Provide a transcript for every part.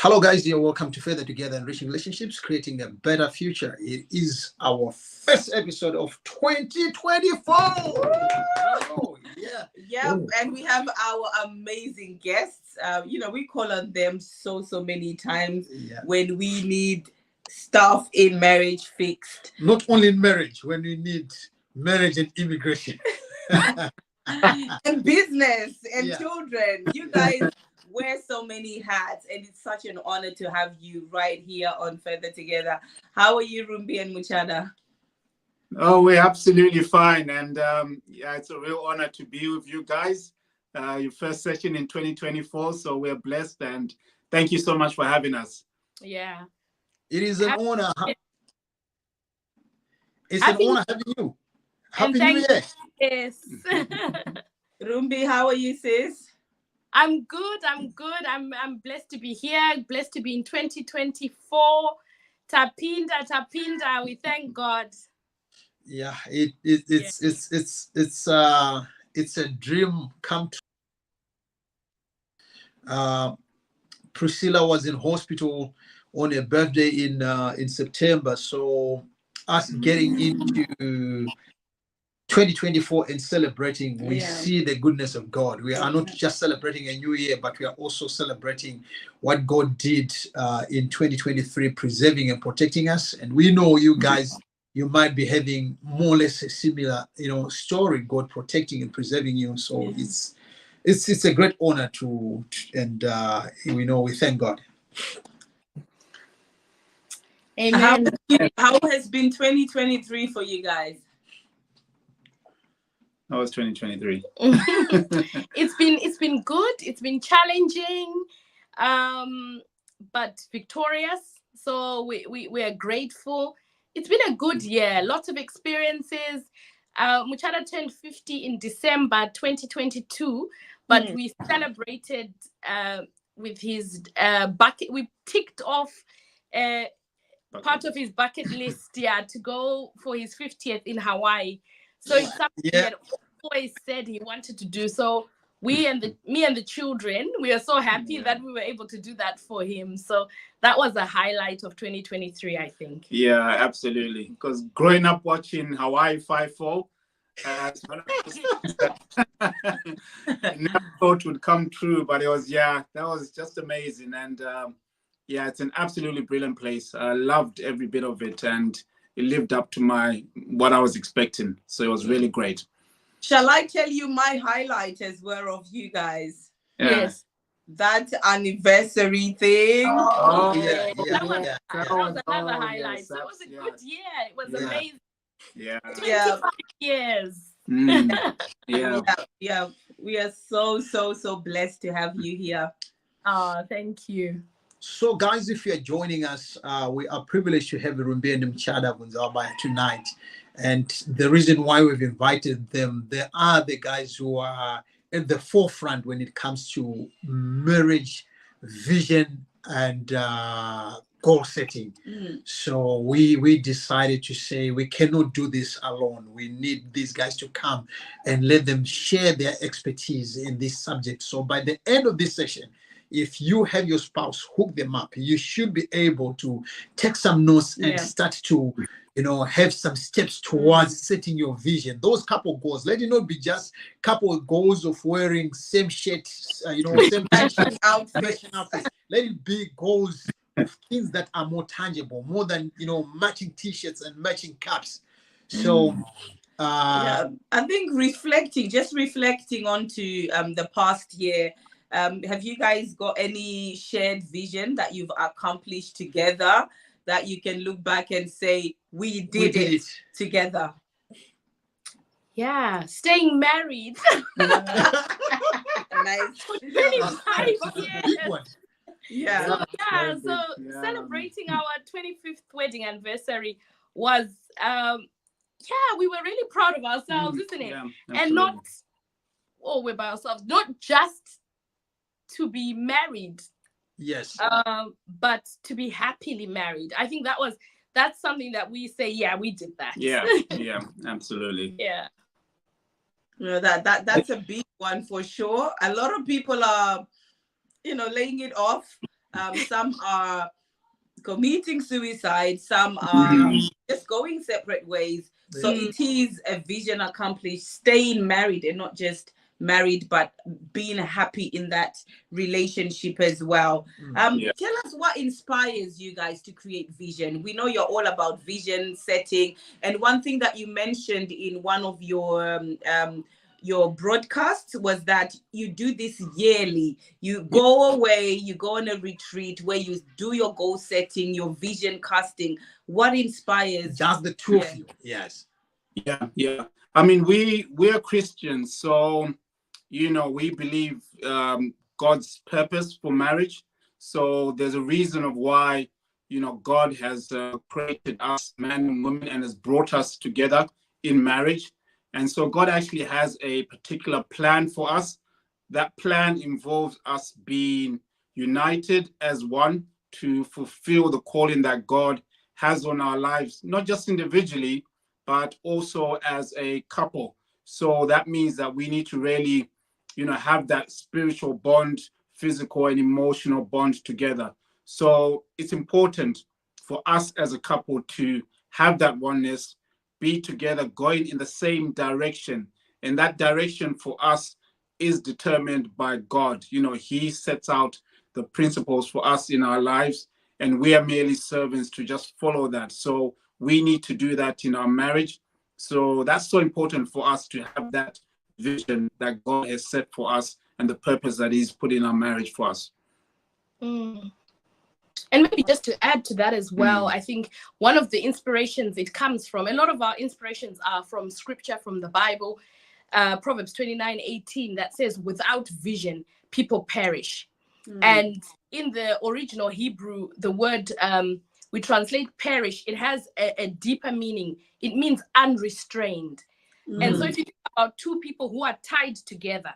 Hello, guys. You're welcome to Further Together, Enriching Relationships, Creating a Better Future. It is our first episode of 2024. Oh, yeah. Yeah, and we have our amazing guests. We call on them so many times when we need stuff in marriage fixed. Not only in marriage, when we need marriage and immigration. And business and children. You guys wear so many hats, and it's such an honor to have you right here on Further Together. How are you, Rumbi and Muchada? Oh, we're absolutely fine. And it's a real honor to be with you guys. Your first session in 2024. So we're blessed, and thank you so much for having us. Yeah. It is an honor. It's an honor having you. Happy New Year. Yes. Rumbi, how are you, sis? I'm good. I'm blessed to be here, blessed to be in 2024. Tapinda. We thank God. Yeah, it's a dream come true. Priscilla was in hospital on her birthday in September, so us getting into 2024 and celebrating, we see the goodness of God. We are not just celebrating a new year, but we are also celebrating what God did in 2023, preserving and protecting us. And we know you guys, you might be having more or less a similar, story, God protecting and preserving you. So it's a great honor we thank God. Amen. How has been 2023 for you guys? That was 2023. It's been good. It's been challenging, but victorious. So we are grateful. It's been a good year. Lots of experiences. Muchada turned 50 in December 2022, but we celebrated with his bucket. We ticked off part of his bucket list, to go for his 50th in Hawaii. So it's something he had always said he wanted to do. So me and the children, we are so happy that we were able to do that for him. So that was a highlight of 2023, I think. Yeah, absolutely. Because growing up watching Hawaii 5-4, I never thought would come true, but it was, that was just amazing. And it's an absolutely brilliant place. I loved every bit of it, and it lived up to what I was expecting. So it was really great. Shall I tell you my highlight as well of you guys? Yes. That anniversary thing. That was another highlight. Yes, so it was a good year. It was amazing. Yeah. 25 years. Yeah. We are so blessed to have you here. Oh, thank you. So, guys, if you're joining us, we are privileged to have Rumbi and Muchada Bvunzawabaya tonight. And the reason why we've invited them, they are the guys who are at the forefront when it comes to marriage, vision, and goal setting. So we decided to say we cannot do this alone. We need these guys to come and let them share their expertise in this subject. So by the end of this session, if you have your spouse, hook them up. You should be able to take some notes and start to, have some steps towards setting your vision. Those couple goals. Let it not be just couple goals of wearing same shirt, same outfit. Let it be goals of things that are more tangible, more than matching t-shirts and matching caps. So I think reflecting onto the past year. Have you guys got any shared vision that you've accomplished together that you can look back and say, we did it together? Yeah, staying married. Nice. 25 years. Yeah. So celebrating our 25th wedding anniversary was, we were really proud of ourselves, isn't it? Yeah, and not, we're by ourselves, not just to be married, but to be happily married. I think that's something that we say, we did that. Yeah, absolutely. Yeah. That's a big one for sure. A lot of people are, laying it off. Some are committing suicide, some are just going separate ways. So it is a vision accomplished, staying married, and not just married, but being happy in that relationship as well. Tell us what inspires you guys to create vision. We know you're all about vision setting, and one thing that you mentioned in one of your broadcasts was that you do this yearly. You go away, you go on a retreat where you do your goal setting, your vision casting. What inspires? Just the two of you. Yes. Yeah. I mean, we're Christians, so we believe God's purpose for marriage. So there's a reason of why God has created us, man and woman, and has brought us together in marriage. And so God actually has a particular plan for us. That plan involves us being united as one to fulfill the calling that God has on our lives, not just individually, but also as a couple. So that means that we need to really, have that spiritual bond, physical and emotional bond together. So it's important for us as a couple to have that oneness, be together, going in the same direction. And that direction for us is determined by God. He sets out the principles for us in our lives, and we are merely servants to just follow that. So we need to do that in our marriage. So that's so important for us to have that vision that God has set for us and the purpose that He's put in our marriage for us. And maybe just to add to that as well, I think one of the inspirations it comes from, a lot of our inspirations are from scripture, from the Bible, Proverbs 29:18, that says, without vision, people perish. And in the original Hebrew, the word we translate perish, it has a deeper meaning. It means unrestrained. And so if you think about two people who are tied together,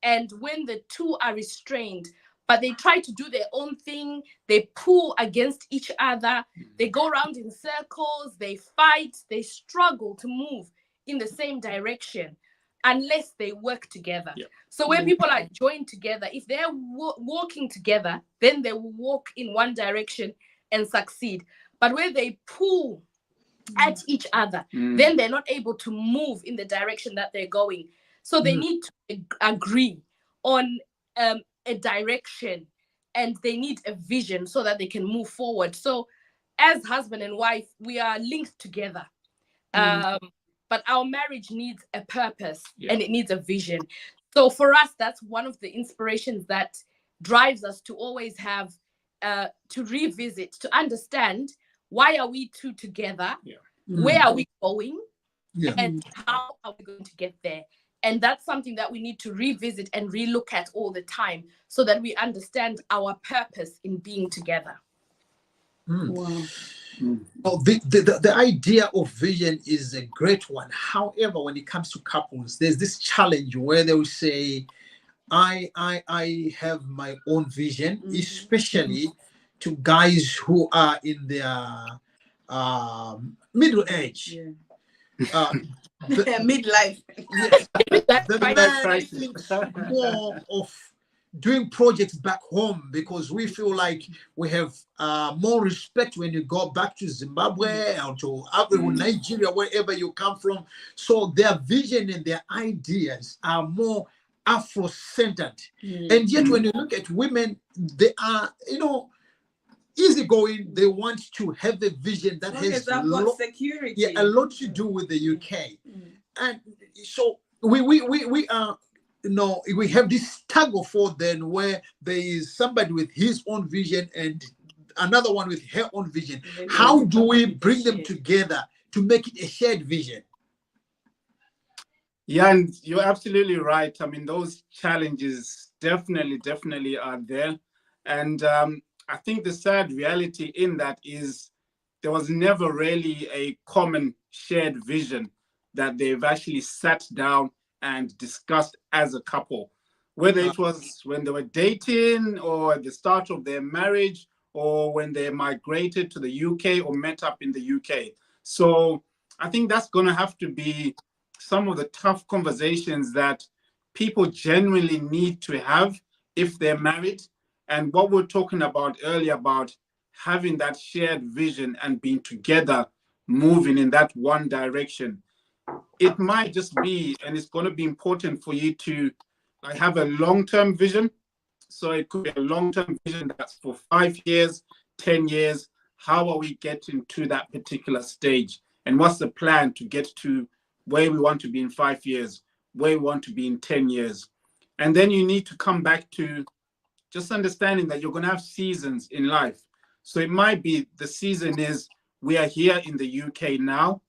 and when the two are restrained, but they try to do their own thing, they pull against each other, they go around in circles, they fight, they struggle to move in the same direction unless they work together. So when people are joined together, if they're walking together, then they will walk in one direction and succeed. But when they pull at each other, then they're not able to move in the direction that they're going. So they need to agree on a direction, and they need a vision so that they can move forward. So as husband and wife, we are linked together. But our marriage needs a purpose and it needs a vision. So for us, that's one of the inspirations that drives us to always have, to revisit, to understand, why are we two together? Where are we going? And how are we going to get there? And that's something that we need to revisit and relook at all the time so that we understand our purpose in being together. Wow. Well, the idea of vision is a great one. However, when it comes to couples, there's this challenge where they will say, I have my own vision, especially to guys who are in their middle age. Midlife. Yes. More of doing projects back home, because we feel like we have more respect when you go back to Zimbabwe or to Nigeria, wherever you come from. So their vision and their ideas are more Afro-centered. And yet when you look at women, they are, easygoing. They want to have a vision that has a lot to do with the UK. And so we are, we have this tug of war then, where there is somebody with his own vision and another one with her own vision. How do we bring them together to make it a shared vision? Yeah, and you're absolutely right. I mean, those challenges definitely are there. And I think the sad reality in that is there was never really a common shared vision that they've actually sat down and discussed as a couple, whether it was when they were dating or at the start of their marriage or when they migrated to the UK or met up in the UK. So I think that's going to have to be some of the tough conversations that people genuinely need to have if they're married. And what we're talking about earlier about having that shared vision and being together, moving in that one direction, it might just be, and it's going to be important for you to have a long-term vision. So it could be a long-term vision that's for 5 years, 10 years. How are we getting to that particular stage? And what's the plan to get to where we want to be in 5 years, where we want to be in 10 years? And then you need to come back to just understanding that you're going to have seasons in life. So it might be the season is we are here in the UK now,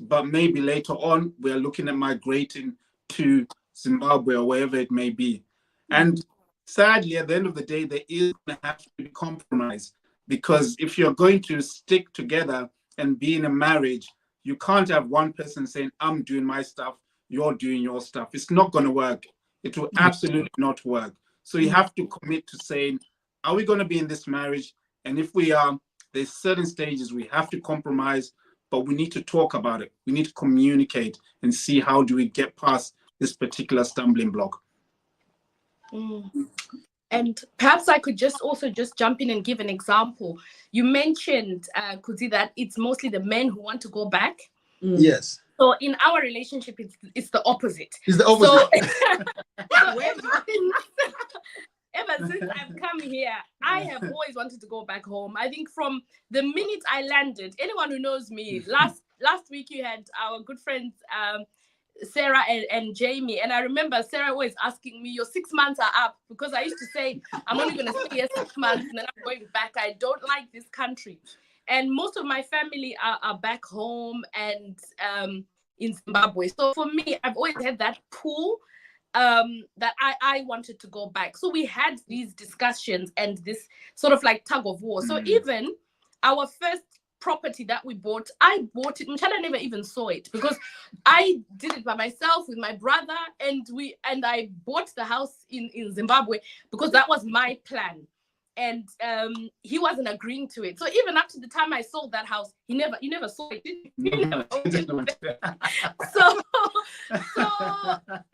but maybe later on we are looking at migrating to Zimbabwe or wherever it may be. And sadly, at the end of the day, there is going to have to be compromise, because if you're going to stick together and be in a marriage, you can't have one person saying, I'm doing my stuff, you're doing your stuff. It's not going to work. It will absolutely not work. So you have to commit to saying, are we going to be in this marriage? And if we are, there's certain stages we have to compromise, but we need to talk about it. We need to communicate and see how do we get past this particular stumbling block. And perhaps I could just jump in and give an example. You mentioned, Kuti, that it's mostly the men who want to go back. Yes. So in our relationship, it's the opposite. It's the opposite. Ever since I've come here, I have always wanted to go back home. I think from the minute I landed, anyone who knows me, last week you had our good friends, Sarah and Jamie, and I remember Sarah always asking me, your 6 months are up, because I used to say, I'm only going to stay here 6 months and then I'm going back. I don't like this country. And most of my family are back home and in Zimbabwe. So for me, I've always had that pull that I wanted to go back. So we had these discussions and this sort of like tug of war. So even our first property that we bought, I bought it. Muchada never even saw it because I did it by myself with my brother, and I bought the house in Zimbabwe because that was my plan. And he wasn't agreeing to it. So even up to the time I sold that house, he never saw it. So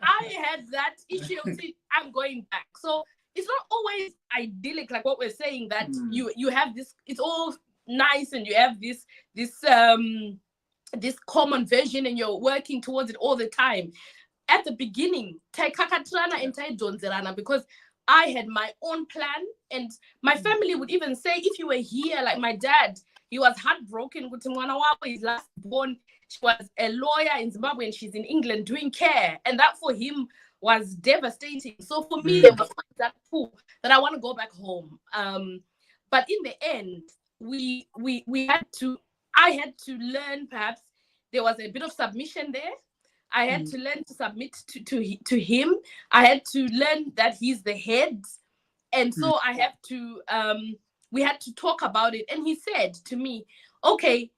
I had that issue of I'm going back. So it's not always idyllic like what we're saying, that you have this, it's all nice and you have this common vision and you're working towards it all the time. At the beginning, because I had my own plan, and my family would even say, if you were here, like my dad, he was heartbroken. His last born, she was a lawyer in Zimbabwe and she's in England doing care, and that for him was devastating. So for me, there was that pull that I want to go back home. But in the end, I had to learn, perhaps there was a bit of submission there. I had to learn to submit to him. I had to learn that he's the head. And so I have to, we had to talk about it. And he said to me, okay,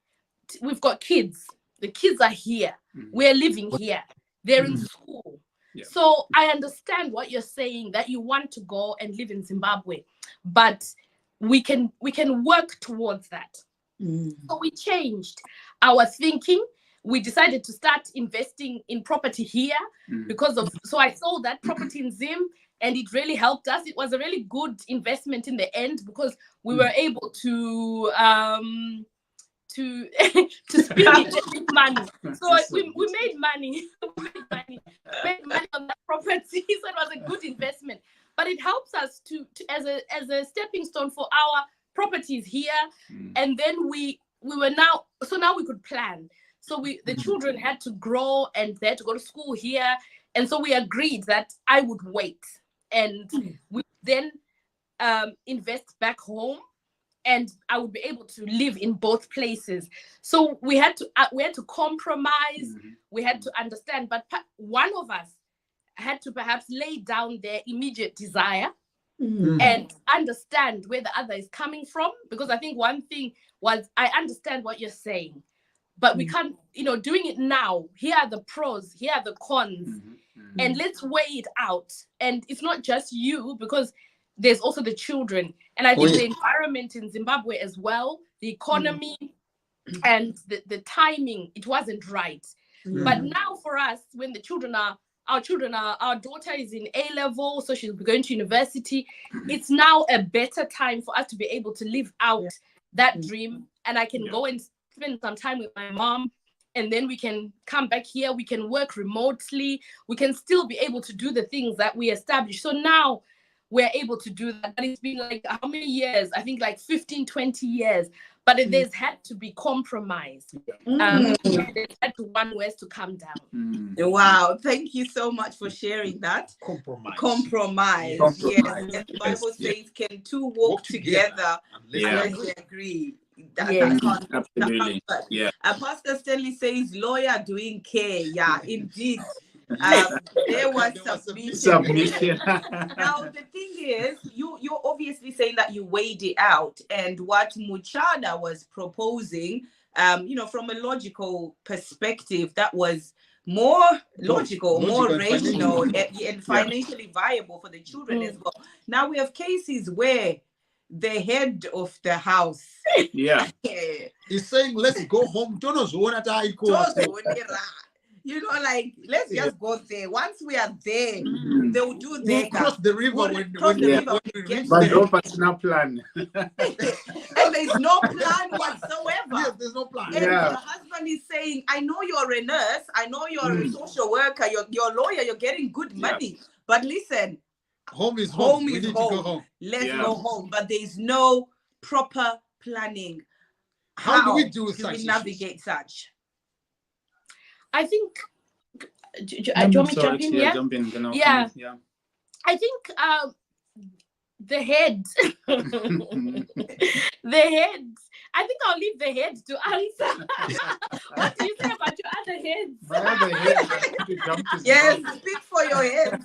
we've got kids. The kids are here. We're living here. They're in school. Yeah. So I understand what you're saying, that you want to go and live in Zimbabwe, but we can work towards that. So we changed our thinking. We decided to start investing in property here so I sold that property in Zim, and it really helped us. It was a really good investment in the end because we were able to spend money. So we made money. We made money on that property. So it was a good investment. But it helps us to as a stepping stone for our properties here. And then we were now we could plan. So the children had to grow and they had to go to school here. And so we agreed that I would wait. And we then invest back home, and I would be able to live in both places. So we had to compromise. We had to understand. But one of us had to perhaps lay down their immediate desire and understand where the other is coming from. Because I think one thing was, I understand what you're saying, but we can't, doing it now. Here are the pros, here are the cons, and let's weigh it out. And it's not just you, because there's also the children. And I think the environment in Zimbabwe as well, the economy and the timing, it wasn't right. But now for us, when the children are our children our daughter is in A level, so she'll be going to university. It's now a better time for us to be able to live out that dream, and I can go and spend some time with my mom, and then we can come back here, we can work remotely, we can still be able to do the things that we established. So now we're able to do that. But it's been like how many years? I think like 15, 20 years. But there's had to be compromise. There's had to one ways to come down. Wow, thank you so much for sharing that. Compromise. Yes. And the Bible says, can two walk together? I agree. Absolutely. Pastor Stanley says, lawyer doing care. Yeah, indeed. There was submission. Now the thing is, you're obviously saying that you weighed it out, and what Muchada was proposing, from a logical perspective, that was more logical, more rational, and financially viable for the children as well. Now we have cases where the head of the house is saying, let's go home. Like, let's just go there. Once we are there, they will do their cross the river when we reach but there. no personal plan. And there's no plan whatsoever. Yes, there's no plan. And the husband is saying, I know you're a nurse, I know you're a social worker, you're a lawyer, you're getting good money. But listen, home is home. We need to go home. Let's go home. But there is no proper planning. How do we do we navigate such? I think, do you want me to jump in? Jump in. I think the head, I think I'll leave the head to answer. What do you say about your other heads? My other head. Yes, speak for your head.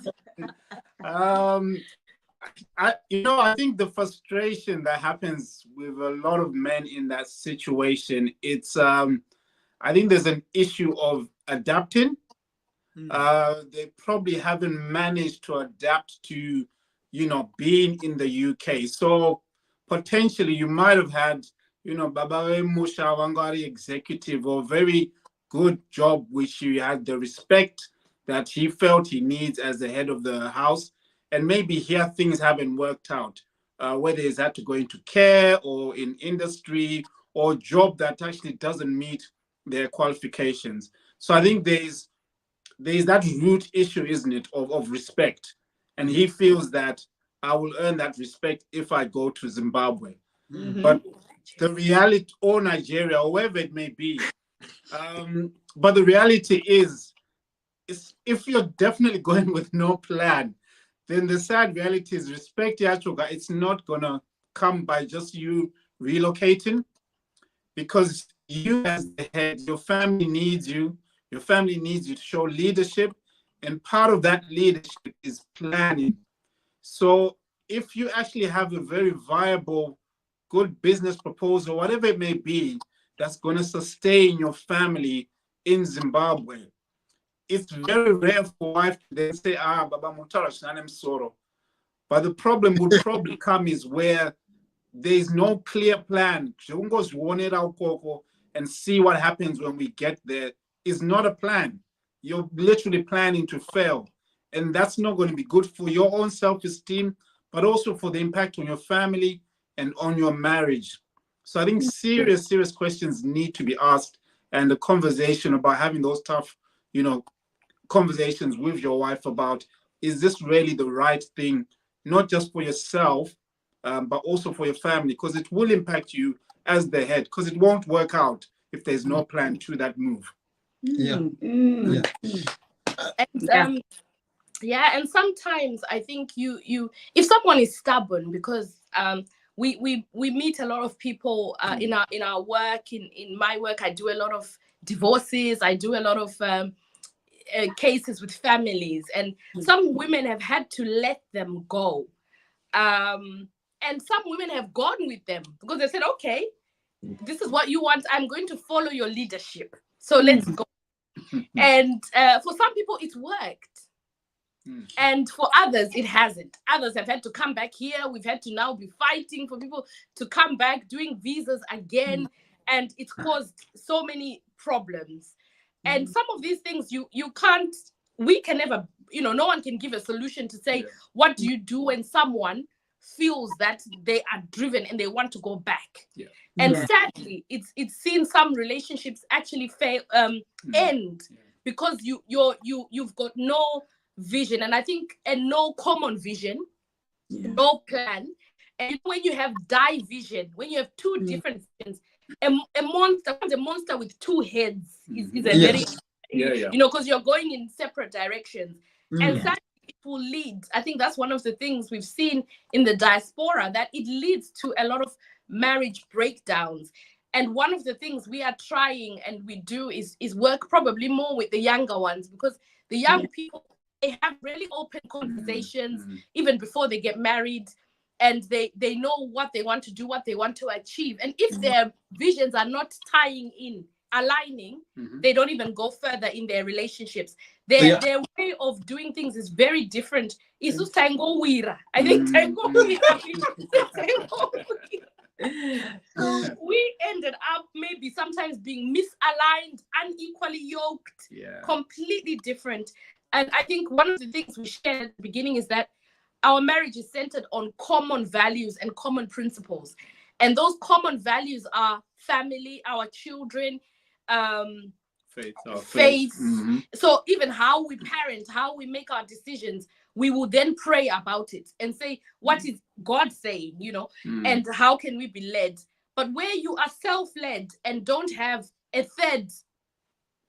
I think the frustration that happens with a lot of men in that situation, it's I think there's an issue of adapting. They probably haven't managed to adapt to, being in the UK. So potentially you might have had, Baba Musha Wangari executive or very good job, which he had the respect that he felt he needs as the head of the house. And maybe here things haven't worked out, whether he's had to go into care or in industry or job that actually doesn't meet their qualifications. So I think there's that root issue, isn't it, of respect. And he feels that I will earn that respect if I go to Zimbabwe. But the reality, or Nigeria, or wherever it may be, but the reality is if you're definitely going with no plan, then the sad reality is respect, Yachoga, it's not going to come by just you relocating, because you as the head, your family needs you. Your family needs you to show leadership. And part of that leadership is planning. So if you actually have a very viable, good business proposal, whatever it may be, that's going to sustain your family in Zimbabwe, it's very rare for a wife to then say, Baba Mutara Shanem Soro. But the problem would probably come is where there is no clear plan. And see what happens when we get there is not a plan. You're literally planning to fail. And that's not going to be good for your own self-esteem, but also for the impact on your family and on your marriage. So I think serious questions need to be asked, and the conversation about having those tough, conversations with your wife about, is this really the right thing, not just for yourself, but also for your family, because it will impact you as the head, because it won't work out if there's no plan to that move. And sometimes I think you if someone is stubborn, because we meet a lot of people in our work, in my work, I do a lot of divorces, I do a lot of cases with families, and some women have had to let them go, and some women have gone with them because they said, okay, this is what you want, I'm going to follow your leadership, so let's go. And for some people it's worked, and for others it hasn't. Others have had to come back here. We've had to now be fighting for people to come back, doing visas again, and it's caused so many problems. And some of these things we can never no one can give a solution to say, what do you do when someone feels that they are driven and they want to go back? And sadly, it's seen some relationships actually fail, end because you've got no vision, and I think no common vision, no plan. And when you have division, when you have two different visions, a monster with two heads is a very because you're going in separate directions, and sadly it will lead. I think that's one of the things we've seen in the diaspora, that it leads to a lot of marriage breakdowns. And one of the things we are trying and we do is work probably more with the younger ones, because the young people, they have really open conversations even before they get married, and they know what they want to do, what they want to achieve. And if their visions are not aligning, they don't even go further in their relationships. Their way of doing things is very different. Isus tango wira. I think tango wira. So we ended up maybe sometimes being misaligned, unequally yoked, completely different. And I think one of the things we shared at the beginning is that our marriage is centered on common values and common principles. And those common values are family, our children, faith. So even how we parent, how we make our decisions, we will then pray about it and say, what is God saying, and how can we be led? But where you are self-led and don't have a third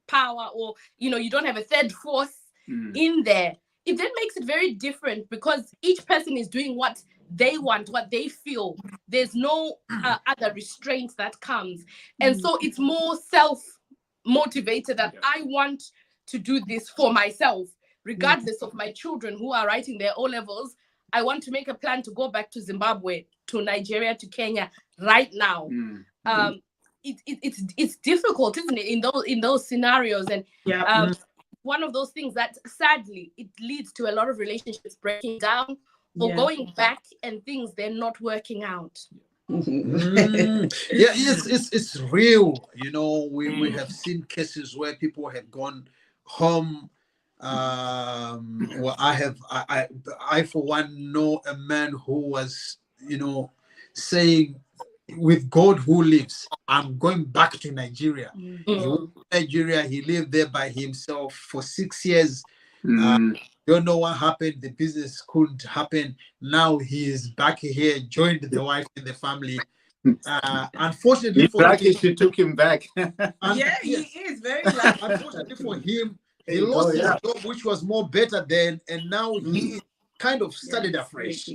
power, or you don't have a third force in there, it then makes it very different, because each person is doing what they want, what they feel. There's no other restraint that comes. And so it's more self-motivated, that I want to do this for myself, regardless of my children who are writing their O-levels. I want to make a plan to go back to Zimbabwe, to Nigeria, to Kenya right now. It's difficult, isn't it, in those scenarios? And one of those things that sadly it leads to a lot of relationships breaking down or going back, and things they're not working out. It's real. We have seen cases where people have gone home. Well, I for one know a man who was saying, with God who lives, I'm going back to Nigeria. He went to Nigeria, he lived there by himself for 6 years. Don't know what happened. The business couldn't happen. Now he is back here, joined the wife and the family. Unfortunately for him, she took him back. He is very lucky. Unfortunately for him, he lost his job, which was more better then, and now he kind of started afresh.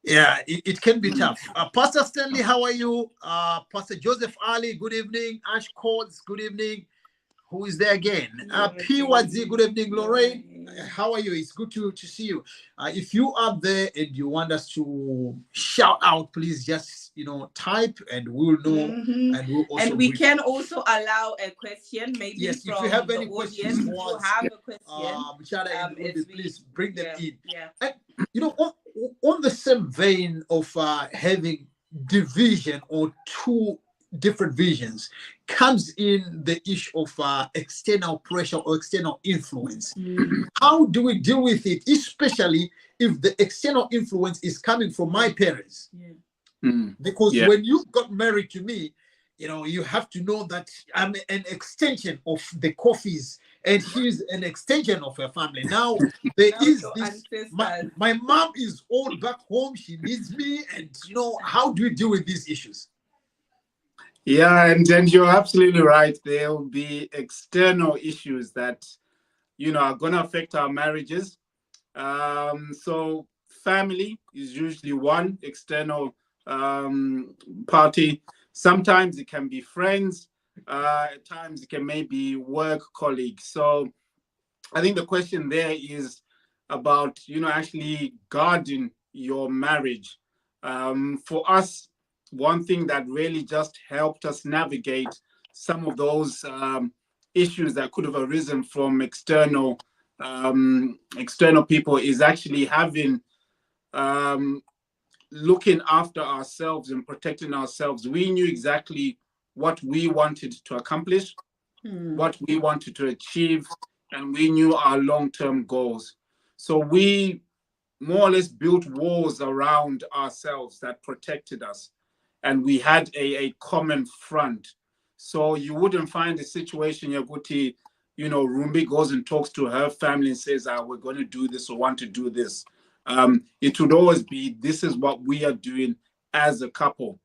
It can be tough. Pastor Stanley, how are you? Pastor Joseph Ali, good evening. Ash Cords, good evening. Who is there again? P. Wadzi, good evening. Lorraine, how are you? It's good to see you. If you are there and you want us to shout out, please just type, and we'll know. And we'll also, and we can also allow a question, maybe if from you have the any questions, audience who have a question. Muchada and Rumbi, please bring them in. And, on the same vein of having division or two different visions, comes in the issue of external pressure or external influence. How do we deal with it, especially if the external influence is coming from my parents? Because when you got married to me, you have to know that I'm an extension of the Coffees, and he's an extension of her family. Now there is this. My mom is old back home; she needs me, and how do we deal with these issues? Yeah, and you're absolutely right. There will be external issues that are going to affect our marriages. So family is usually one external party. Sometimes it can be friends. At times it can maybe work colleagues. So I think the question there is about actually guarding your marriage. For us, one thing that really just helped us navigate some of those issues that could have arisen from external people is actually having looking after ourselves and protecting ourselves. We knew exactly what we wanted to accomplish, what we wanted to achieve and we knew our long-term goals. So we more or less built walls around ourselves that protected us. And we had a common front. So you wouldn't find a situation, Yaguti, Rumbi goes and talks to her family and says, we're going to do this or want to do this. It would always be, this is what we are doing as a couple.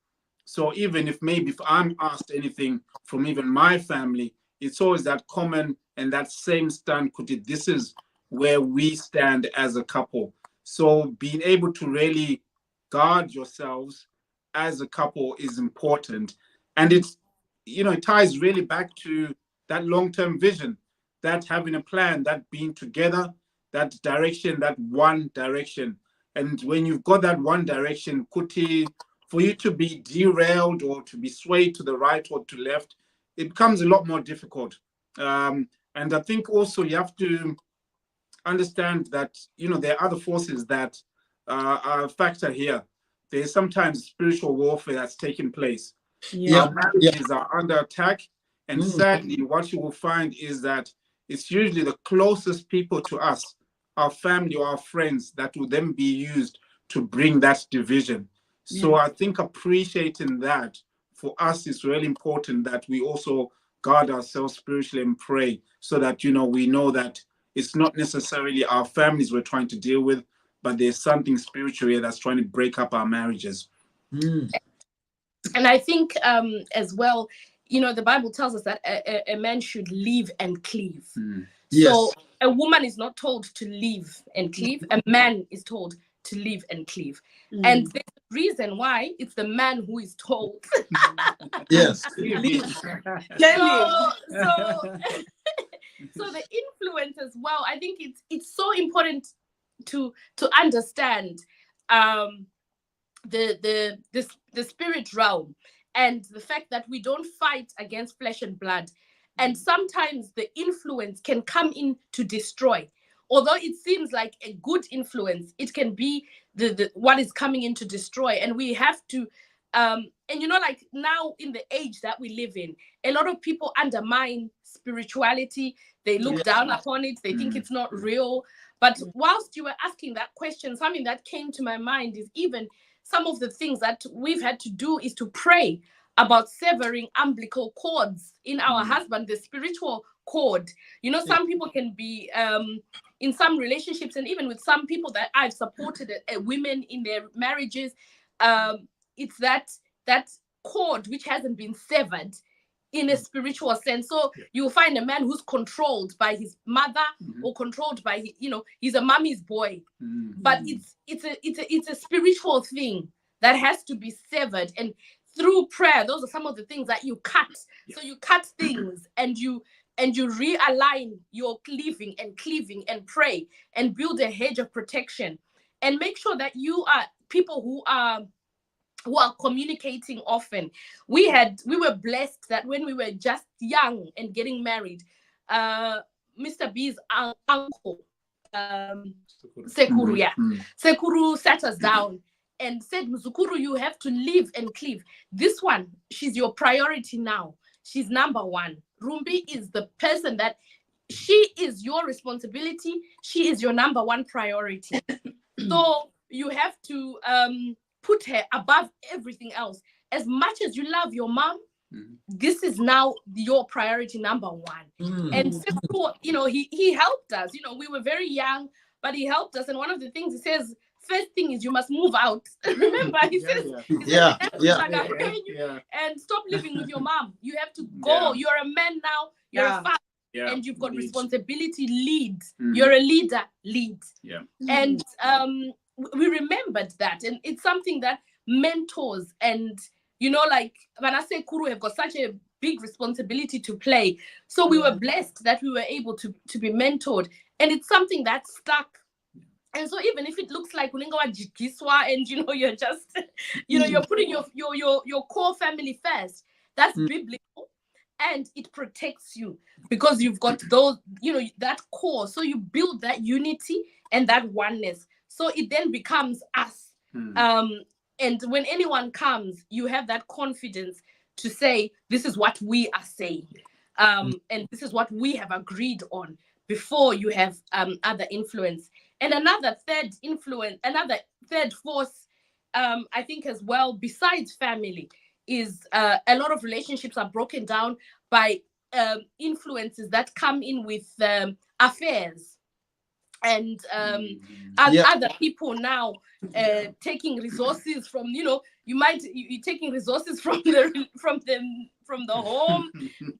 So even if I'm asked anything from even my family, it's always that common and that same stand, Kuti, this is where we stand as a couple. So being able to really guard yourselves as a couple is important. And it's, it ties really back to that long-term vision, that having a plan, that being together, that direction, that one direction. And when you've got that one direction, Kuti, for you to be derailed or to be swayed to the right or to left, it becomes a lot more difficult. And I think also you have to understand that, there are other forces that are a factor here. There's sometimes spiritual warfare that's taking place. Our marriages are under attack. And sadly, what you will find is that it's usually the closest people to us, our family or our friends, that will then be used to bring that division. So I think appreciating that for us is really important, that we also guard ourselves spiritually and pray so that, we know that it's not necessarily our families we're trying to deal with, but there's something spiritual here that's trying to break up our marriages. And I think as well, the Bible tells us that a man should live and cleave. So a woman is not told to live and cleave. A man is told to live and cleave. And there's a reason why it's the man who is told. Yes. So the influence as well, I think it's so important to understand the spirit realm, and the fact that we don't fight against flesh and blood. And sometimes the influence can come in to destroy. Although it seems like a good influence, it can be the what is coming in to destroy. And we have to and like now in the age that we live in, a lot of people undermine spirituality. They look down upon it. They think it's not real. But whilst you were asking that question, something that came to my mind is even some of the things that we've had to do is to pray about severing umbilical cords in our husband, the spiritual cord. Some people can be in some relationships, and even with some people that I've supported, women in their marriages, it's that cord which hasn't been severed in a spiritual sense. So you'll find a man who's controlled by his mother or controlled by he's a mommy's boy, but it's a spiritual thing that has to be severed. And through prayer, those are some of the things that you cut. So you cut things and you realign your cleaving and pray and build a hedge of protection, and make sure that you are people who are communicating often. We were blessed that when we were just young and getting married, Mr. B's uncle, Sekuru, Sekuru sat us down and said, Mzukuru, you have to live and cleave. This one, she's your priority now. She's number one. Rumbi is the person that she is your responsibility. She is your number one priority. So you have to put her above everything else. As much as you love your mom, this is now your priority number one. And Sekuru, he helped us. We were very young, but he helped us. And one of the things he says, first thing is you must move out. Remember, he says, and stop living with your mom. You have to go. You're a man now. You're a father. And you've got responsibility. Lead. You're a leader. Lead. And we remembered that. And it's something that mentors and, like Vanase Kuru have got such a big responsibility to play. So we were blessed that we were able to be mentored. And it's something that stuck. And so even if it looks like Ulingawa Jikiswa and you're just you're putting your core family first, that's biblical, and it protects you because you've got those that core. So you build that unity and that oneness. So it then becomes us. And when anyone comes, you have that confidence to say, this is what we are saying. And this is what we have agreed on. before you have other influence. And another third force, I think as well, besides family, is a lot of relationships are broken down by influences that come in with affairs and other people now taking resources from, you're taking resources from the home,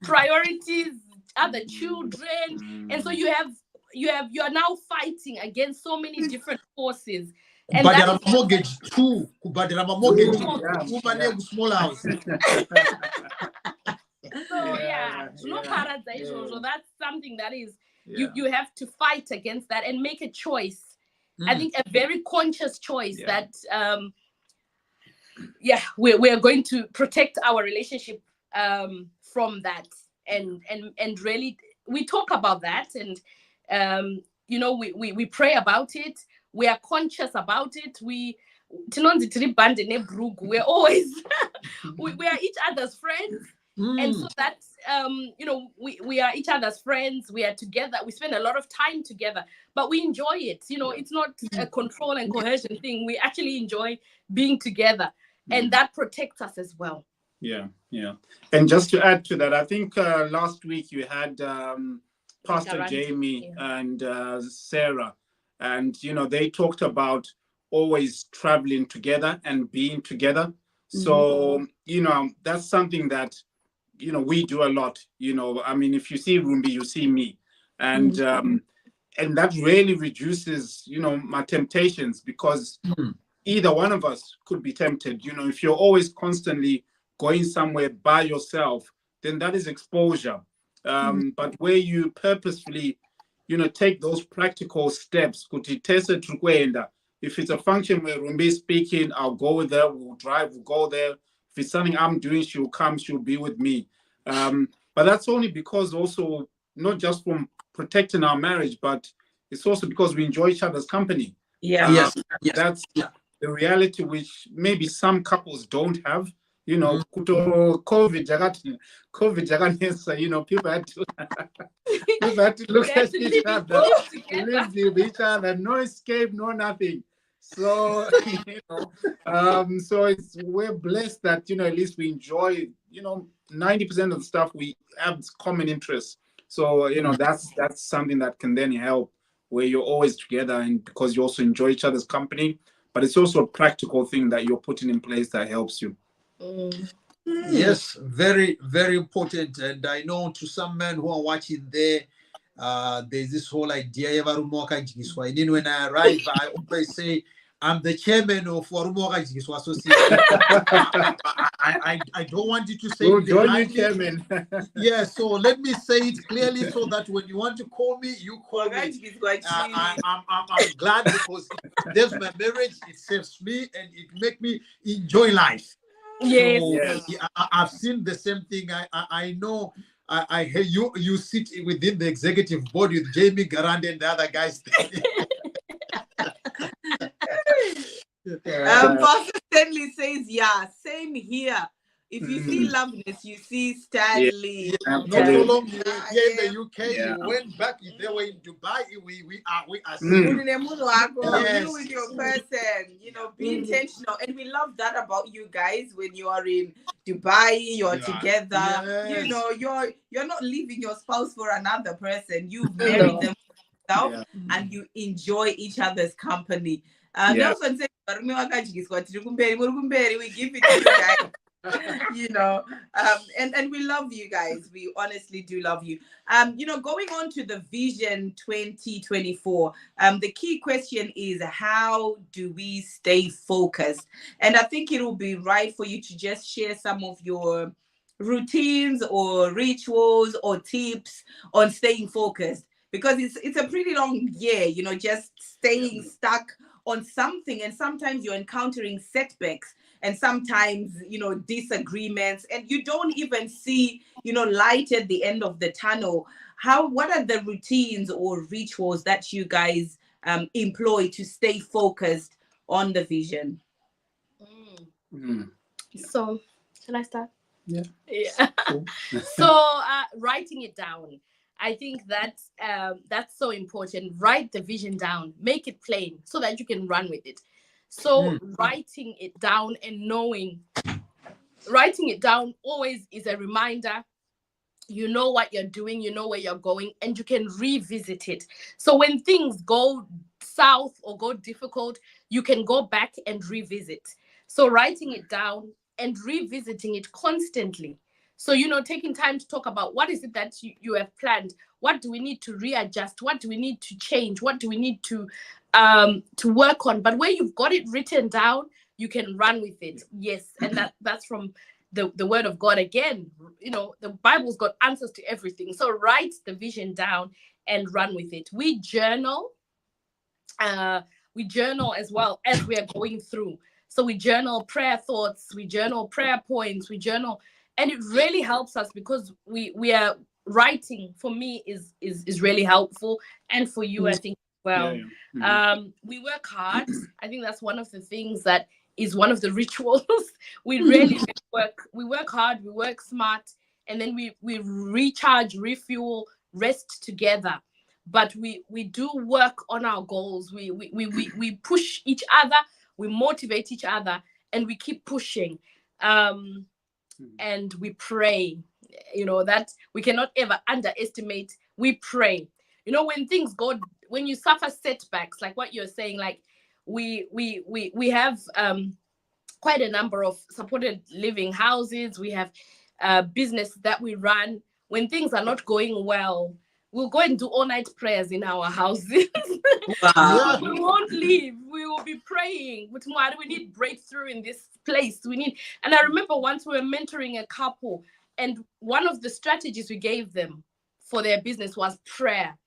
priorities, other children, and so you are now fighting against so many different forces. And but that there are is mortgage too, but there are mortgage woman have small house. So that's something that is you have to fight against that and make a choice. I think a very conscious choice that we're going to protect our relationship from that, and really we talk about that, and we pray about it. We are conscious about it. We're always we are each other's friends. And so that we are each other's friends. We are together. We spend a lot of time together, but we enjoy it. It's not a control and coercion thing. We actually enjoy being together, and that protects us as well. Yeah. And just to add to that, I think last week you had Pastor Jamie and Sarah, and they talked about always traveling together and being together. So that's something that we do a lot. I mean, if you see Rumbi, you see me, and that really reduces my temptations, because either one of us could be tempted. If you're always constantly going somewhere by yourself, then that is exposure. But where you purposefulully take those practical steps, if it's a function where Rumbi is speaking, I'll go with her, we'll drive, we'll go there. If it's something I'm doing, she'll come, she'll be with me. But that's only because also, not just from protecting our marriage, but it's also because we enjoy each other's company. That's the reality which maybe some couples don't have. COVID, people had to look at each other, live with each other, no escape, no nothing. So, so we're blessed that, at least we enjoy, 90% of the stuff we have common interests. So, that's something that can then help, where you're always together, and because you also enjoy each other's company, but it's also a practical thing that you're putting in place that helps you. Yes, very, very important. And I know to some men who are watching there, there's this whole idea. And then when I arrive, I always say, I'm the chairman of Warumoga Jigiswa Association. I don't want you to say we'll join you, chairman. Yeah, so let me say it clearly so that when you want to call me, you call me. I'm glad, because it saves my marriage, it saves me, and it makes me enjoy life. Yes. So, Yes. I've seen the same thing. I know. I hear you sit within the executive board with Jamie Garand and the other guys. Pastor Stanley says, same here. If you see Loveness, you see Stanley. Not so long you were here in the UK, you went back, they were in Dubai. We are seeing. You with your person, be intentional. And we love that about you guys. When you are in Dubai, you're together. Yes. You're not leaving your spouse for another person. You've married them yourself, and you enjoy each other's company. Nelson said, we give it to you guys. And we love you guys. We honestly do love you. Going on to the Vision 2024, the key question is, how do we stay focused? And I think it will be right for you to just share some of your routines or rituals or tips on staying focused, because it's a pretty long year, just staying stuck on something, and sometimes you're encountering setbacks, and sometimes disagreements, and you don't even see light at the end of the tunnel. What are the routines or rituals that you guys employ to stay focused on the vision? So shall I start? Yeah. Cool. So writing it down. I think that's so important. Write the vision down, make it plain so that you can run with it. So writing it down and writing it down always is a reminder. You know what you're doing, you know where you're going, and you can revisit it. So when things go south or go difficult, you can go back and revisit. So writing it down and revisiting it constantly. So, taking time to talk about what is it that you have planned? What do we need to readjust? What do we need to change? What do we need to work on? But where you've got it written down, you can run with it. Yes. And that's from the word of God again. The Bible's got answers to everything. So write the vision down and run with it. We journal as well as we are going through. So we journal prayer thoughts, we journal prayer points, we journal, and it really helps us because we are writing. For me is really helpful, and for you, I think as well. We work hard. I think that's one of the things that is one of the rituals. We really work. We work hard. We work smart, and then we recharge, refuel, rest together. But we do work on our goals. We push each other. We motivate each other, and we keep pushing. And we pray. That we cannot ever underestimate. We pray. When you suffer setbacks, like what you're saying, like we have quite a number of supported living houses. We have business that we run. When things are not going well, we'll go and do all-night prayers in our houses. Wow. We won't leave. We will be praying. We need breakthrough in this place. And I remember once we were mentoring a couple, and one of the strategies we gave them for their business was prayer.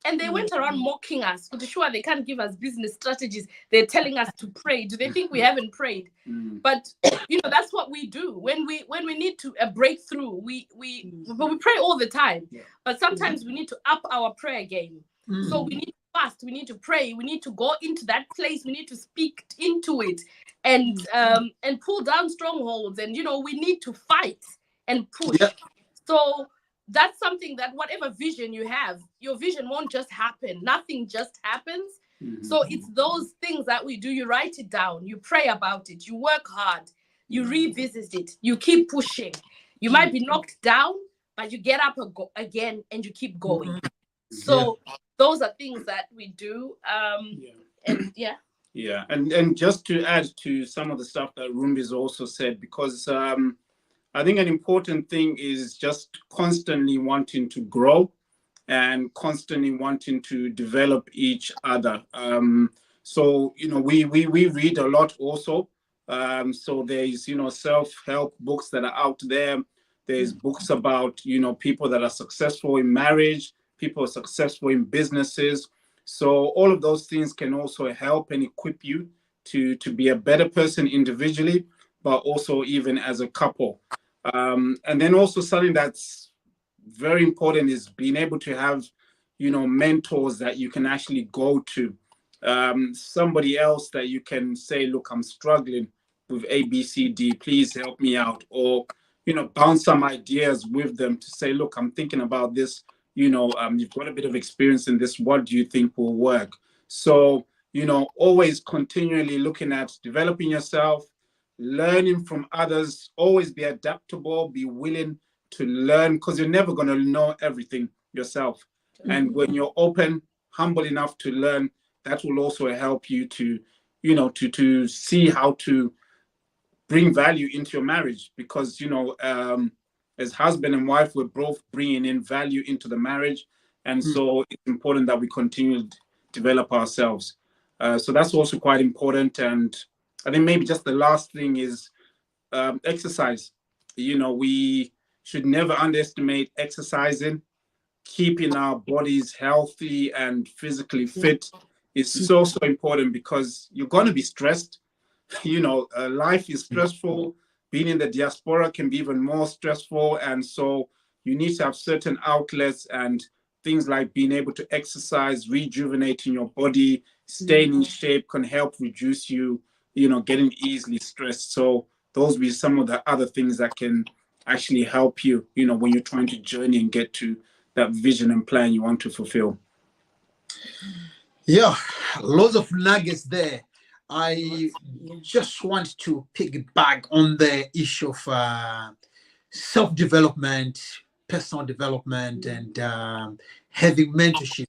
And they went around mocking us. For sure, they can't give us business strategies. They're telling us to pray. Do they think we haven't prayed? But that's what we do when we need a breakthrough. We pray all the time. Yeah. But sometimes we need to up our prayer game. So we need to fast. We need to pray. We need to go into that place. We need to speak into it and pull down strongholds. And we need to fight and push. Yeah. So that's something that whatever vision you have, your vision won't just happen. Nothing just happens. So it's those things that we do. You write it down, you pray about it, you work hard, you revisit it, you keep pushing. You might be knocked down, but you get up again and you keep going. So those are things that we do. And just to add to some of the stuff that Rumbi's also said, because I think an important thing is just constantly wanting to grow and constantly wanting to develop each other. So, we read a lot also. So there's, self-help books that are out there. There's books about, people that are successful in marriage, people are successful in businesses. So all of those things can also help and equip you to be a better person individually, but also even as a couple. And then also something that's very important is being able to have, mentors that you can actually go to. Somebody else that you can say, look, I'm struggling with A, B, C, D, please help me out. Or, bounce some ideas with them to say, look, I'm thinking about this, you've got a bit of experience in this. What do you think will work? So, always continually looking at developing yourself, learning from others, always be adaptable, be willing to learn, because you're never going to know everything yourself. And when you're open, humble enough to learn, that will also help you to, to see how to bring value into your marriage, because, as husband and wife, we're both bringing in value into the marriage. And so it's important that we continue to develop ourselves. So that's also quite important. And I think maybe just the last thing is exercise. We should never underestimate exercising. Keeping our bodies healthy and physically fit is so important, because you're going to be stressed. Life is stressful. Being in the diaspora can be even more stressful. And so you need to have certain outlets, and things like being able to exercise, rejuvenating your body, staying in shape can help reduce you, getting easily stressed. So those will be some of the other things that can actually help you, when you're trying to journey and get to that vision and plan you want to fulfill? Yeah, lots of nuggets there. I just want to piggyback on the issue of self-development, personal development, and having mentorship.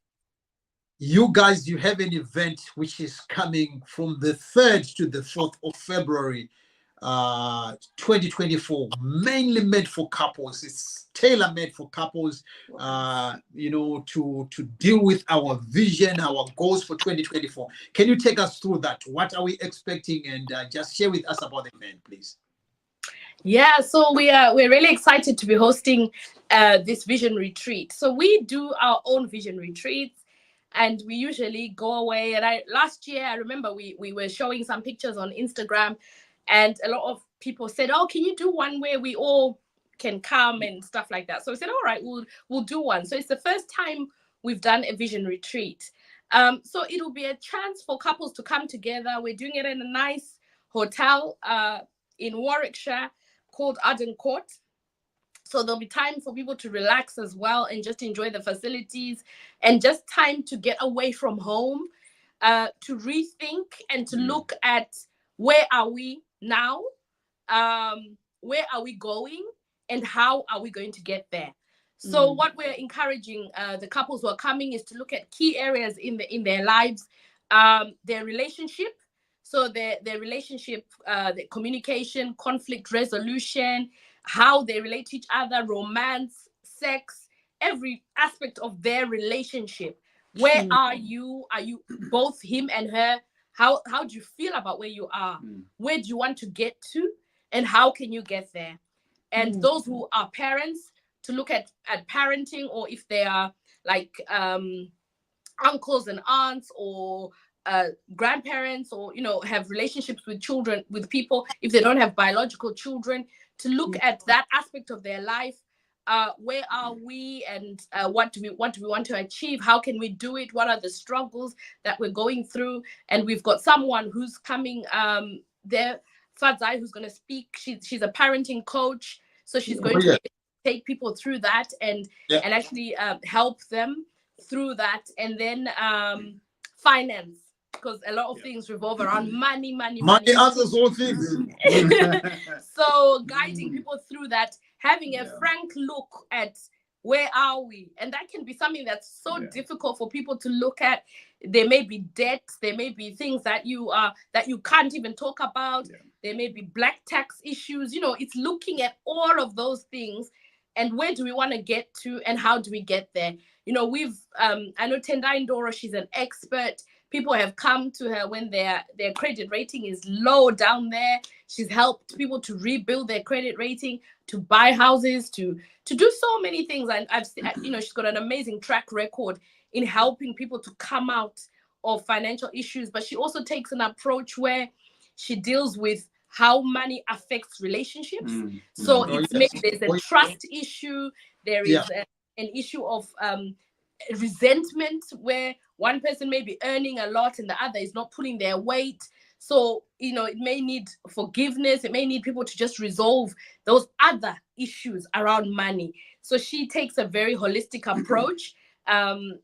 You guys, you have an event which is coming from the 3rd to the 4th of February, 2024, mainly made for couples. It's tailor-made for couples, to deal with our vision, our goals for 2024. Can you take us through that? What are we expecting? And just share with us about the event, please. Yeah, so we're really excited to be hosting this vision retreat. So we do our own vision retreats, and we usually go away. And last year, I remember we were showing some pictures on Instagram, and a lot of people said, "Oh, can you do one where we all can come and stuff like that?" So we said, "All right, we'll do one." So it's the first time we've done a vision retreat. So it'll be a chance for couples to come together. We're doing it in a nice hotel in Warwickshire called Arden Court. So there'll be time for people to relax as well and just enjoy the facilities, and just time to get away from home, to rethink and to look at where are we now, where are we going, and how are we going to get there. So what we're encouraging the couples who are coming is to look at key areas in their lives, their relationship. So their relationship, the communication, conflict resolution, how they relate to each other, romance, sex, every aspect of their relationship. Where are you? Are you both him and her? How do you feel about where you are? Where do you want to get to? And how can you get there? And those who are parents, to look at parenting, or if they are like uncles and aunts, or grandparents, or have relationships with children, with people, if they don't have biological children, to look at that aspect of their life. Where are we, and what do we want to achieve? How can we do it? What are the struggles that we're going through? And we've got someone who's coming there, Fadzai, who's going to speak. She's a parenting coach, so she's going to take people through that and actually help them through that. And then finance, because a lot of things revolve around money Answers all things. So guiding people through that, having a frank look at where are we, and that can be something that's so difficult for people to look at. There may be debts, there may be things that you can't even talk about. There may be black tax issues. It's looking at all of those things, and where do we want to get to, and how do we get there? We've I know Tendai Ndoro, she's an expert. People have come to her when their credit rating is low down there. She's helped people to rebuild their credit rating, to buy houses, to do so many things. And I've seen, she's got an amazing track record in helping people to come out of financial issues. But she also takes an approach where she deals with how money affects relationships. So maybe there's a trust issue. There is an issue of resentment, where one person may be earning a lot and the other is not pulling their weight. So it may need forgiveness. It may need people to just resolve those other issues around money. So she takes a very holistic approach, and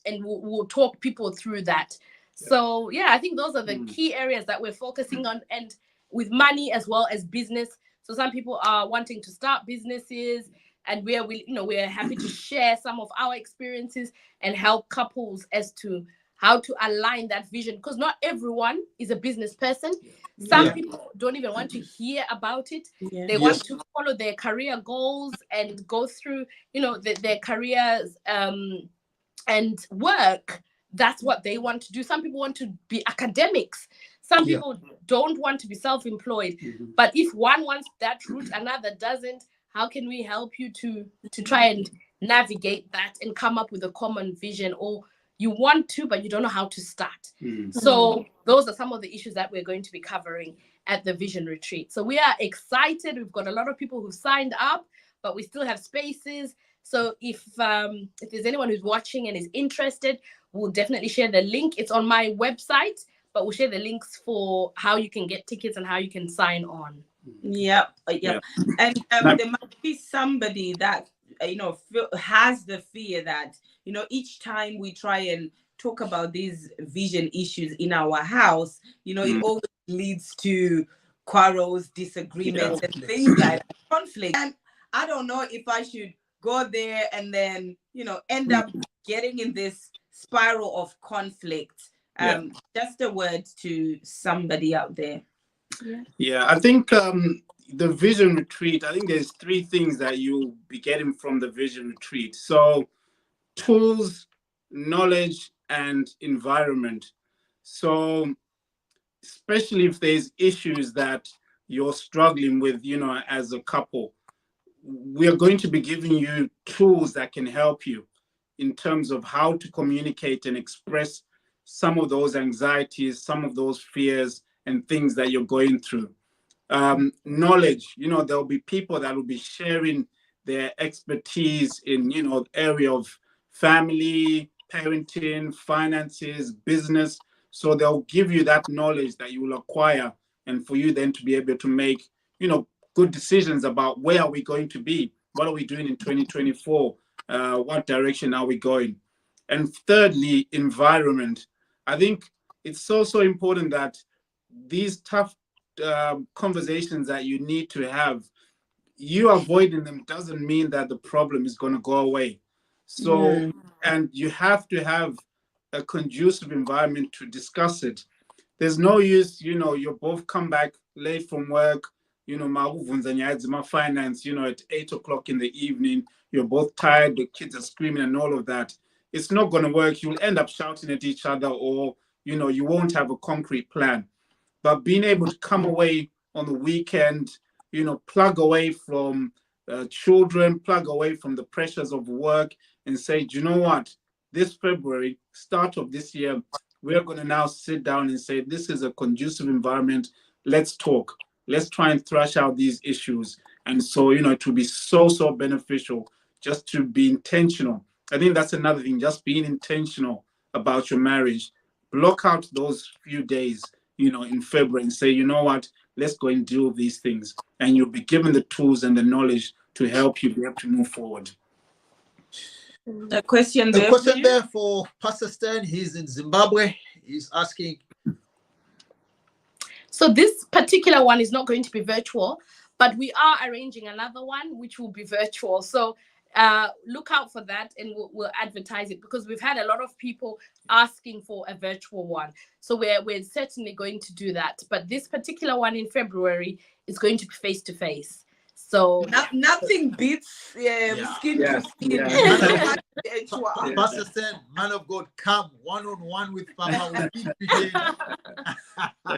we'll talk people through that. So I think those are the key areas that we're focusing on, and with money as well as business. So some people are wanting to start businesses, and we're happy to share some of our experiences and help couples as to how to align that vision, because not everyone is a business person. Some people don't even want to hear about it. They want to follow their career goals and go through their careers and work. That's what they want to do. Some people want to be academics. Some people don't want to be self-employed. But if one wants that route, another doesn't, how can we help you to try and navigate that and come up with a common vision? Or you want to, but you don't know how to start. So those are some of the issues that we're going to be covering at the Vision Retreat. So we are excited. We've got a lot of people who signed up, but we still have spaces. So if there's anyone who's watching and is interested, we'll definitely share the link. It's on my website, but we'll share the links for how you can get tickets and how you can sign on. And there might be somebody that has the fear that, each time we try and talk about these vision issues in our house, it always leads to quarrels, disagreements, and things like that, conflict. And I don't know if I should go there and then, end up getting in this spiral of conflict. Just a word to somebody out there. Yeah, I think the vision retreat, I think there's 3 things that you'll be getting from the vision retreat. So tools, knowledge, and environment. So especially if there's issues that you're struggling with, as a couple, we are going to be giving you tools that can help you in terms of how to communicate and express some of those anxieties, some of those fears and things that you're going through. Knowledge, there'll be people that will be sharing their expertise in, the area of family, parenting, finances, business. So they'll give you that knowledge that you will acquire, and for you then to be able to make, good decisions about where are we going to be? What are we doing in 2024? What direction are we going? And thirdly, environment. I think it's so important that these tough conversations that you need to have, you avoiding them doesn't mean that the problem is going to go away. So, and you have to have a conducive environment to discuss it. There's no use, you both come back late from work, my finance, at 8 o'clock in the evening, you're both tired, the kids are screaming and all of that. It's not going to work. You'll end up shouting at each other, or, you won't have a concrete plan. But being able to come away on the weekend, plug away from children, plug away from the pressures of work, and say, do you know what? This February, start of this year, we're going to now sit down and say, this is a conducive environment. Let's talk. Let's try and thrash out these issues. And so, it will be so beneficial just to be intentional. I think that's another thing, just being intentional about your marriage. Block out those few days, in February, and say, you know what, let's go and deal with these things. And you'll be given the tools and the knowledge to help you be able to move forward. A question there for Pastor Stan. He's in Zimbabwe. He's asking. So this particular one is not going to be virtual, but we are arranging another one which will be virtual. So look out for that, and we'll advertise it, because we've had a lot of people asking for a virtual one. So we're certainly going to do that. But this particular one in February is going to be face to face. So nothing beats skin to skin. Pastor said, man of God, come one-on-one with Papa.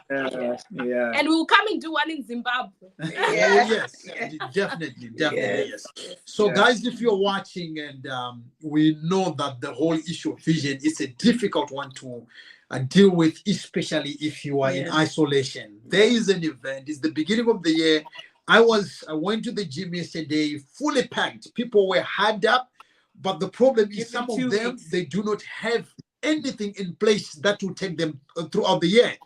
And we'll come and do one in Zimbabwe. Yes, definitely, yes. So guys, if you're watching, and we know that the whole issue of vision is a difficult one to deal with, especially if you are in isolation. There is an event. It's the beginning of the year. I went to the gym yesterday, fully packed. People were hard up, but the problem is some of them, they do not have anything in place that will take them throughout the year.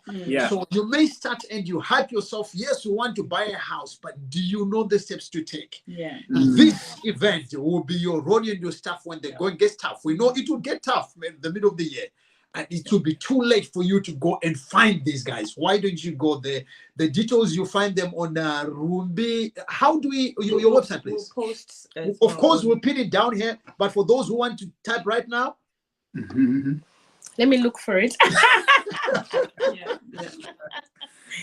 So you may start and you hype yourself. Yes, you want to buy a house, but do you know the steps to take? This event will be your Ronnie and your staff when the going gets tough. We know it will get tough in the middle of the year. And it will be too late for you to go and find these guys. Why don't you go there? The details, you find them on Rumbi. How do we, your website, please? We'll post. Of course, we'll pin it down here. But for those who want to type right now. Let me look for it.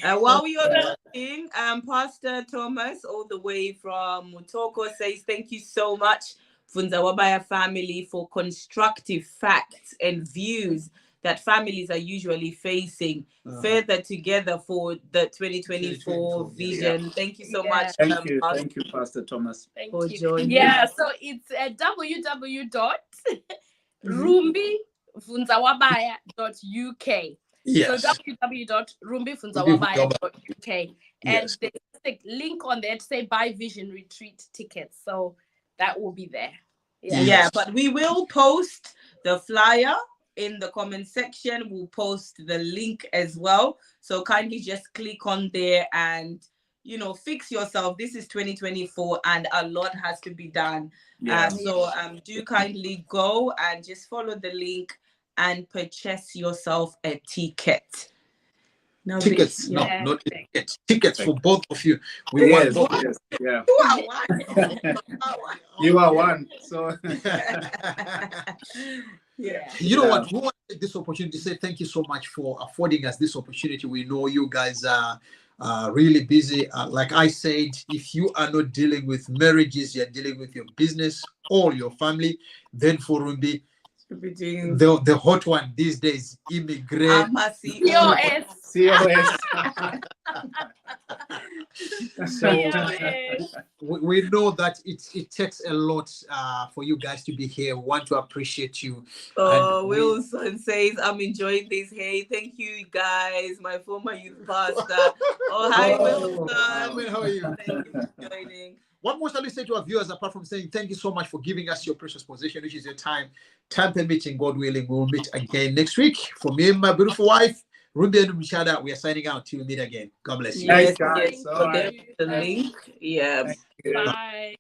While we are looking, Pastor Thomas, all the way from Mutoko, says, thank you so much, Bvunzawabaya family, for constructive facts and views that families are usually facing further together for the 2024 vision. Thank you so much. Thank you, Pastor Thomas. For joining. So it's www.rumbibvunzawabaya.uk. So www.rumbibvunzawabaya.uk. And there's a link on there to say buy vision retreat tickets. So that will be there. But we will post the flyer in the comment section. We'll post the link as well. So kindly just click on there and you know, fix yourself. This is 2024 and a lot has to be done. Yeah. So do kindly go and just follow the link and purchase yourself a ticket. No, tickets, no, not tickets. Tickets for both of you. We want both. Yes, yeah. You are one. So yeah. You know what? We want to take this opportunity to say thank you so much for affording us this opportunity. We know you guys are really busy. Like I said, if you are not dealing with marriages, you're dealing with your business or your family, then for Rumbi, the hot one these days, immigrate. COS. So we know that it takes a lot for you guys to be here. We want to appreciate you. Oh, Wilson says, I'm enjoying this. Hey, thank you guys. My former youth pastor. Oh, hi, Wilson. How are you? Thank you for joining. What more shall we say to our viewers apart from saying thank you so much for giving us your precious possession, which is your time. Time permitting, God willing, we will meet again next week. For me and my beautiful wife, Rumbi and Muchada, we are signing out till we meet again. God bless you. Yes, guys. Yes. The link. Yeah. Bye.